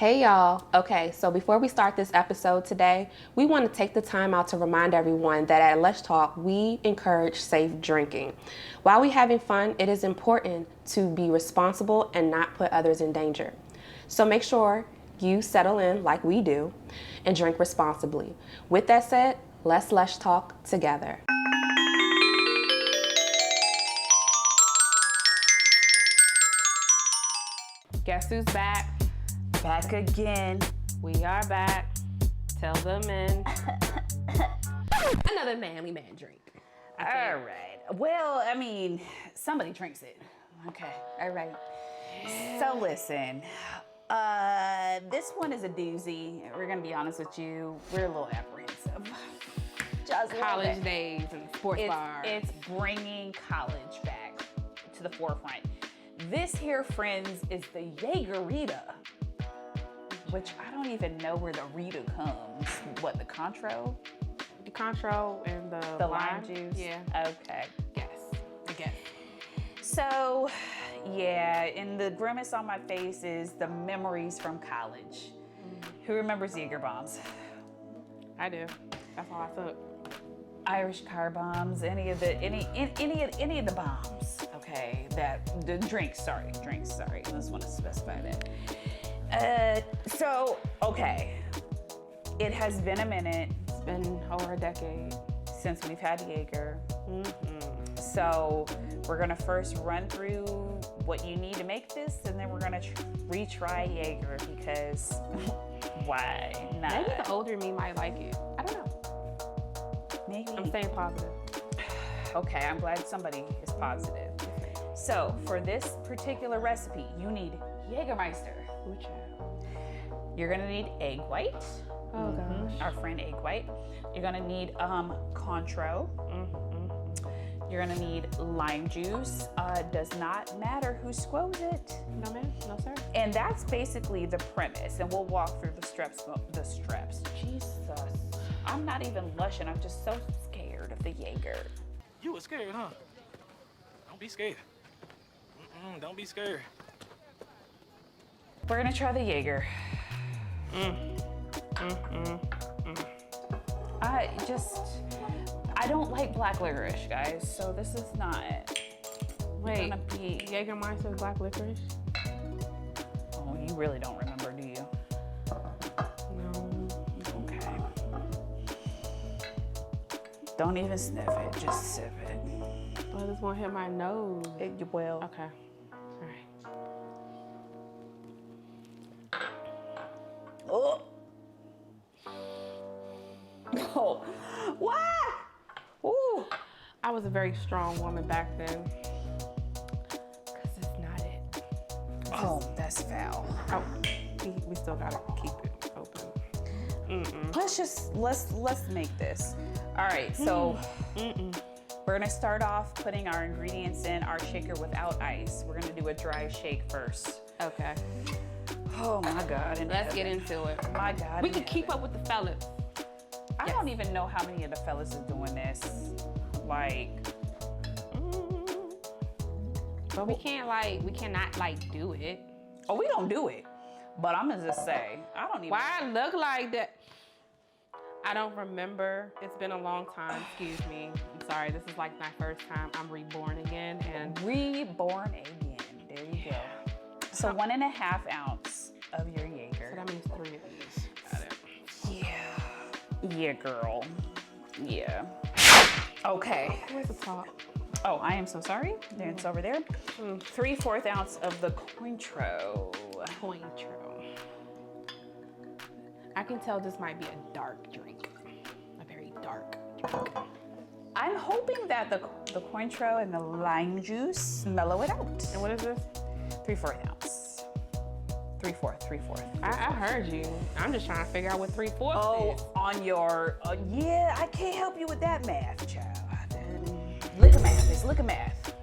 Hey y'all. Okay, so before we start this episode today, we want to take the time out to remind everyone that at Let's Talk, we encourage safe drinking. While we're having fun, it is important to be responsible and not put others in danger. So make sure you settle in like we do and drink responsibly. With that said, let's talk together. Guess who's back? Back again. We are back. Tell the men. Another manly man drink. All right. Well, I mean, somebody drinks it. Okay. All right. So listen, this one is a doozy. We're gonna be honest with you. We're a little apprehensive. Just College days and sports bars. It's bringing college back to the forefront. This here, friends, is the Jagerita, which I don't even know where the Rita comes. What, the Cointreau? The Cointreau and the lime juice? Yeah. Okay. Yes. I guess. So, yeah, and the grimace on my face is the memories from college. Who remembers Jager bombs? I do. That's all I took. Irish car bombs, any of the bombs. Okay, the drinks. Sorry. I just want to specify that. So, okay, it has been a minute. It's been over a decade since we've had Jager. So we're gonna first run through what you need to make this, and then we're gonna retry Jager because why not? Maybe the older me might like it. I don't know. Maybe. I'm staying positive. Okay, I'm glad somebody is positive. So for this particular recipe, you need Jagermeister. Ooh, child. You're gonna need egg white. Oh gosh. Our friend egg white. You're gonna need Cointreau. You're gonna need lime juice. Does not matter who squoze it. No ma'am, no sir. And that's basically the premise. And we'll walk through the steps. Jesus, I'm not even blushing. I'm just so scared of the Jager. You were scared, huh? Don't be scared. Don't be scared. We're gonna try the Jager. I don't like black licorice, guys, so this is not Wait, gonna be... Jagermeister black licorice? Oh, you really don't remember, do you? No. Okay. Don't even sniff it, just sip it. I just want to hit my nose. You will. Okay. All right. Oh. Oh. What? Ooh. I was a very strong woman back then. Cause it's not it. Oh, that's foul. Oh, we still gotta keep it open. Let's make this. All right, so we're gonna start off putting our ingredients in our shaker without ice. We're gonna do a dry shake first. Okay. Oh my God. Let's get into it. My God. We can keep up with the fellas. I don't even know how many of the fellas is doing this. Like, but we cannot do it. oh, we don't do it. But I'm gonna just say, I don't even. Why I look like that? I don't remember. It's been a long time. Excuse me. I'm sorry. This is like my first time. I'm reborn again and reborn again. There you go. So 1.5 ounce of your Jager. So that means 3 of these. Got it. Yeah, girl. Yeah. Okay. Where's the top? Oh, I am so sorry. It's over there. 3/4 ounce of the Cointreau. I can tell this might be a dark drink. A very dark drink. I'm hoping that the Cointreau and the lime juice mellow it out. And what is this? 3/4 ounce. 3/4. I heard you. I'm just trying to figure out what 3/4 is. Oh, on your, yeah, I can't help you with that math, child. Lick a math, it's lick a math.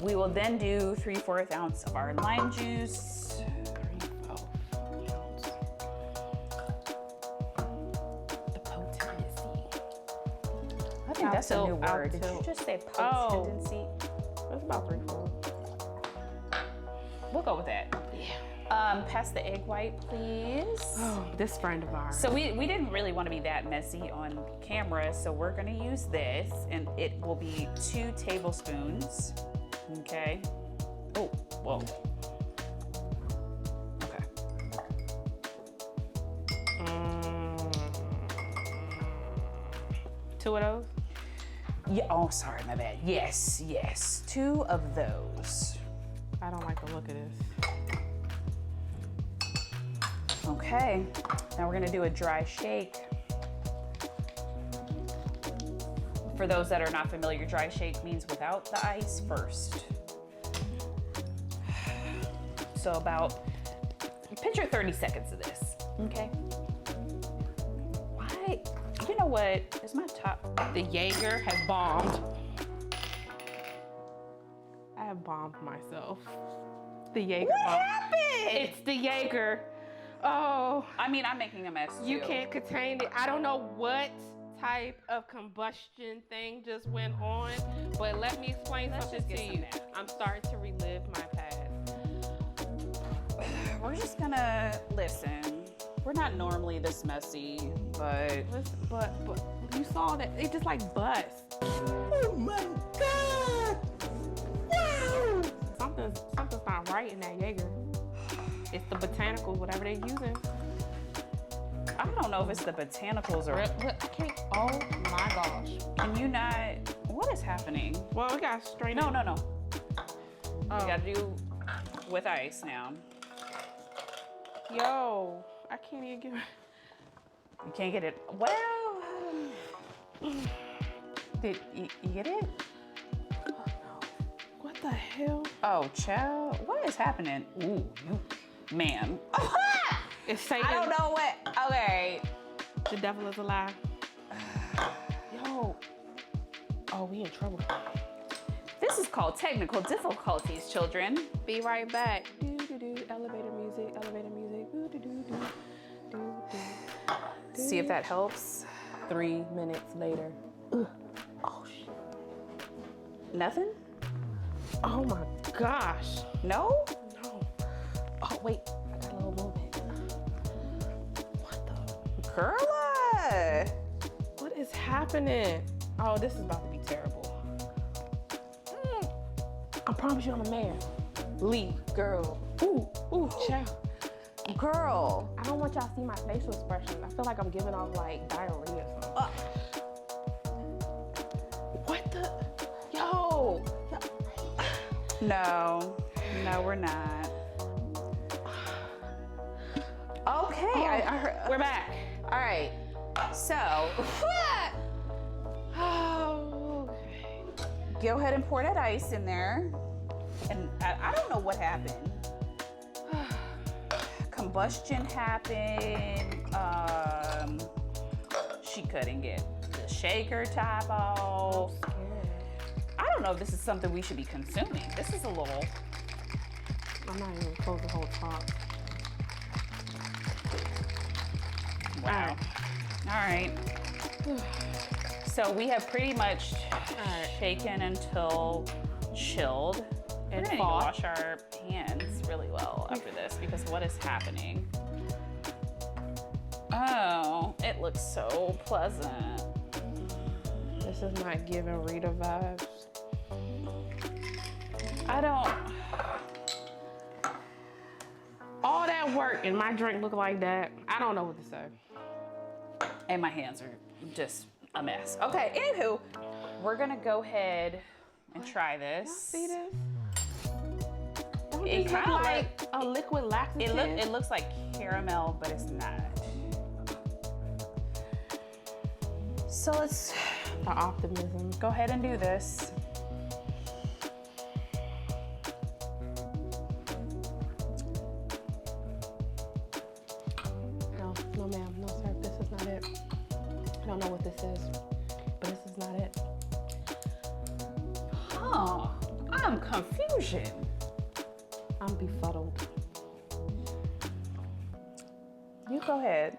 We will then do 3/4 ounce of our lime juice. 3/4 ounce. The potency. I think that's a new word. Did you tilt. just say potency? That's about 3/4. We'll go with that. Yeah. Pass the egg white, please. Oh, this friend of ours. So we didn't really want to be that messy on camera, so we're gonna use this, and it will be 2 tablespoons. Okay. Oh, whoa. Okay. Two of those? Yeah. Oh, sorry, my bad. Yes, yes. 2 of those. I don't like the look of this. Okay. Now we're gonna do a dry shake. For those that are not familiar, dry shake means without the ice first. So about, picture 30 seconds of this, okay? Why? You know what? Is my top? The Jager has bombed. I have bombed myself. The Jager What bombed. happened? It's the Jager. Oh, I mean, I'm making a mess too. you can't contain it. I don't know what type of combustion thing just went on, but let me explain Let's something just get to some you. napkins. I'm starting to relive my past. We're just gonna, listen, we're not normally this messy, but. Listen, but you saw that it just like bust. Oh my God! Wow! Something's not right in that Jager. It's the botanicals, whatever they're using. I don't know if it's the botanicals or. Look, I can't. Oh my gosh. Can you not? What is happening? Well, we gotta straighten. No. We Oh. gotta do with ice now. Yo, I can't even get. You can't get it. Well, did you get it? What the hell? Oh, child, what is happening? Ooh, man. It's Satan. I don't know what. Okay. The devil is alive. Yo. Oh, we in trouble. This is called technical difficulties, children. Be right back. Do do do. Elevator music. Elevator music. Do do do do. Do do. See if that helps. 3 minutes later. Ugh. Oh shit. Nothing? Oh my gosh. No? No. Oh wait. I got a little movement. What the? Curla. What is happening? Oh, this is about to be terrible. I promise you I'm a man. Lee, girl. Ooh, child. Girl. I don't want y'all to see my facial expressions. I feel like I'm giving off like diarrhea or something. What the? Yo. No, we're not. Okay, I heard. We're back. All right. So, Oh, okay. go ahead and pour that ice in there. And I don't know what happened. Combustion happened. She couldn't get the shaker top off. I don't know if this is something we should be consuming. This is a little. I'm not even close the whole top. Wow. All right. So we have pretty much shaken until chilled. And We're gonna need to fought. wash our hands really well after this because what is happening? Oh, it looks so pleasant. This is not giving Rita vibes. I don't. All that work and my drink look like that. I don't know what to say. And my hands are just a mess. Okay, anywho, we're gonna go ahead and try this. See this? Don't It this look kinda like a liquid laxative? It looks like caramel, but it's not. So let's The optimism. go ahead and do this. No, ma'am, no, sir. This is not it. I don't know what this is, but this is not it. Huh, I'm confusion. I'm befuddled. You go ahead.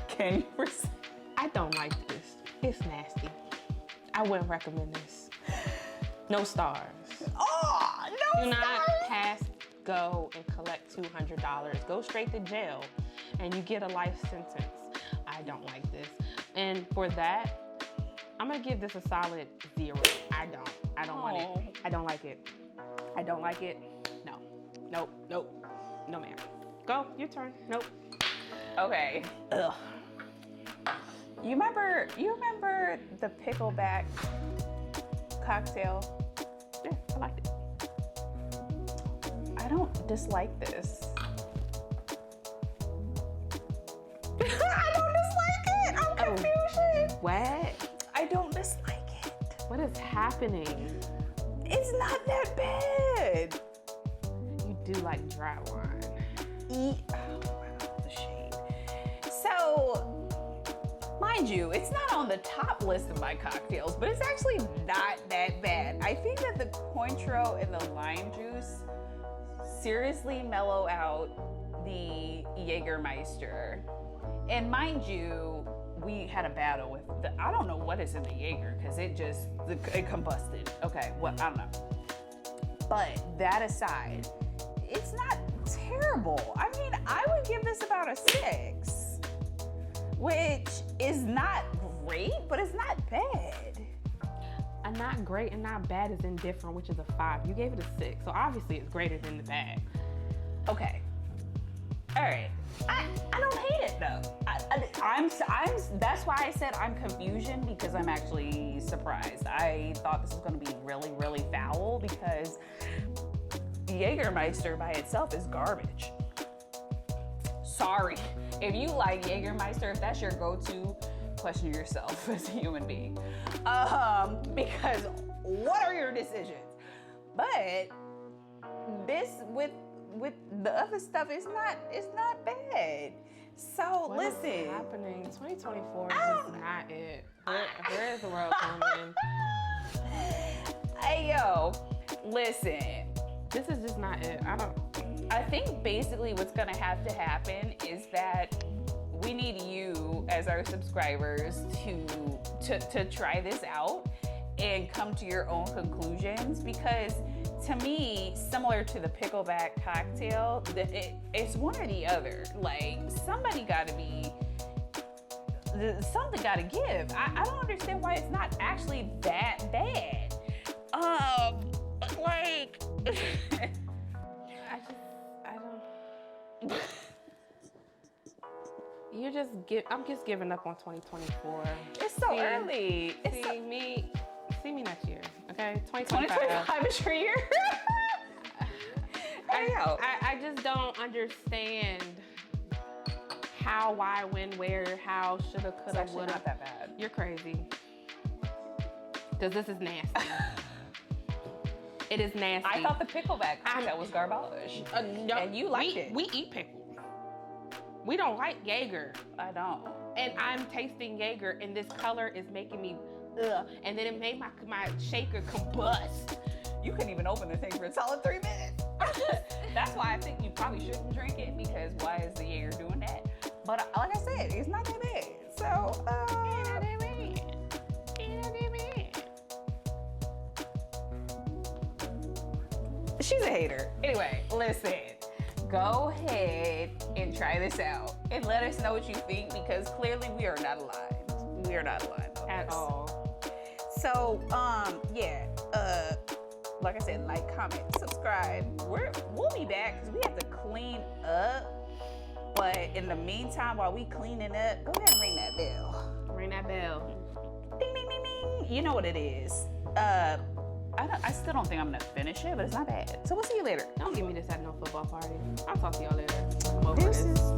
Can you I don't like this. It's nasty. I wouldn't recommend this. No stars. Oh, no Do not stars. pass go and collect $200. Go straight to jail and you get a life sentence. I don't like this. And for that, I'm gonna give this a solid 0. I don't want it. I don't like it. I don't like it. No. Nope. Nope. No, ma'am. Go, your turn. Nope. Okay. Ugh. You remember the pickleback cocktail? Yeah, I liked it. I don't dislike this. I don't dislike it. I'm confused. What? I don't dislike it. What is happening? It's not that bad. You do like dry wine. Oh, wow, the shade. So, mind you, it's not on the top list of my cocktails, but it's actually not that bad. I think that the Cointreau and the lime juice seriously mellow out the Jagermeister. And mind you, we had a battle with I don't know what is in the Jager because it combusted. Okay, well, I don't know. But that aside, it's not terrible. I mean, I would give this about a 6, which is not great, but it's not bad. A not great and not bad is indifferent, which is a 5. You gave it a 6, so obviously it's greater than the bad. Okay. All right. I don't hate it though. I'm that's why I said I'm confusion because I'm actually surprised. I thought this was going to be really, really foul because Jagermeister by itself is garbage. Sorry. If you like Jagermeister, if that's your go-to, question yourself as a human being. Because what are your decisions? But this with the other stuff is not bad. So What listen. is happening? 2024 is just not it. Where is the world coming? Hey yo, listen. This is just not it. I think basically what's gonna have to happen is that we need you as our subscribers to try this out and come to your own conclusions, because to me, similar to the pickleback cocktail, it's one or the other. Like something got to give. I don't understand why it's not actually that bad. Like I don't. I'm just giving up on 2024. it's so early. See me next year, okay? 2025. 2025 is your year. I just don't understand how, why, when, where, how, shoulda, It's coulda, actually woulda. not that bad. You're crazy. Because this is nasty. It is nasty. I thought the pickleback cocktail was garbage. No, and you liked it. We eat pickle. We don't like Jager. I don't. And I'm tasting Jager, and this color is making me ugh. And then it made my shaker combust. You couldn't even open the thing for a solid 3 minutes. That's why I think you probably shouldn't drink it, because why is the Jager doing that? But like I said, it's not that bad. So, she's a hater. Anyway, listen. Go ahead and try this out and let us know what you think, because clearly we are not aligned. We are not aligned At all. So, like I said, like, comment, subscribe. We'll be back because we have to clean up. But in the meantime, while we cleaning up, go ahead and ring that bell. Ring that bell. Ding, ding, ding, ding. You know what it is. I still don't think I'm gonna finish it, but it's not bad. So we'll see you later. Don't give me this at no football party. I'll talk to y'all later. I'm over Deuces. this.